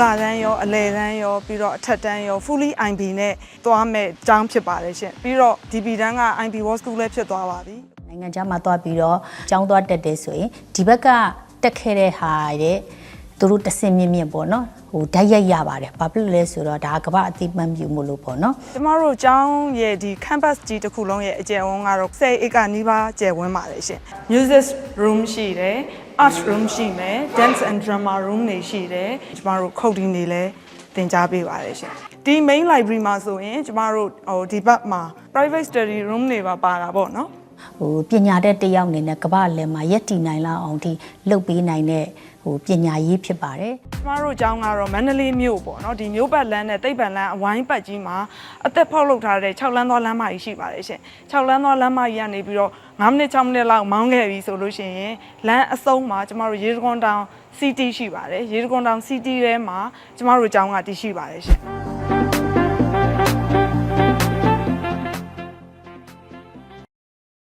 လာတန်းရောအလယ်တန်းရောပြီးတော့အထက်တန်းရော fully IB နဲ့သွားမဲ့ကျောင်းဖြစ်ပါတယ်ရှင်ပြီးတော့ DB တန်းက IB World School လည်းဖြစ်သွားပါပြီနိုင်ငံခြားမှာသွားပြီးတော့ကျောင်းသွားတက်တယ်ဆိုရင်ဒီဘက်ကတက်ခဲ့တဲ့ဟာတဲ့သူတို့တဆင်မြင့်မြင့်ပေါ့နော်ဟိုဓာတ်ရိုက်ရပါတယ်ဘာဖြစ်လို့လဲဆိုတော့ဒါကမ္ဘာအသိမှတ်ပြုမှုလို့ပေါ့နော်ကျမတို့ကျောင်းရဲ့ဒီ campus ကြီးတစ်ခုလုံးရဲ့အကျယ်ဝန်းကတော့10 acre နီးပါးကျယ်ဝန်းပါတယ်ရှင် music room ရှိတယ် art room ရှိမယ် dance and drama room တွေရှိတယ်ကျမတို့ coding တွေလည်းသင်ကြားပေးပါတယ်ရှင်ဒီ main library မှာဆိုရင်ကျမတို့ဟိုဒီဘက်မှာ private study room တွေပါတာပေါ့နော်ဟိုပညာတတ်တစ်ယောက်အနေနဲ့ကမ္ဘာလယ်မှာရက်တည်နိုင်လောက်အောင်ဒီလုပ်ပေးနိုင်တဲ့ဟိုပညာရေးဖြစ်ပါတယ်ကျမတို့ကျောင်းကတော့မန္တလေးမြို့ပေါ့နော်ဒီမြို့ပတ်လမ်းနဲ့တိတ်ပံလမ်းအဝိုင်းပတ်ကြီးမှာအသက်ဖောက်လုပ်ထားတဲ့6လမ်းသွားလမ်းမကြီးရှိပါတယ်ရှင်6လမ်းသွားလမ်းမကြီးကနေပြီးတော့9မိနစ်6မိနစ်လောက်မောင်းခဲ့ပြီဆိုလို့ရှိရင်လမ်းအစုံမှာကျမတို့ရေတံခွန်တောင် city ရှိပါတယ်ရေတံခွန်တောင် city ထဲမှာကျမတို့ကျောင်းကတည်ရှိပါတယ်ရှင်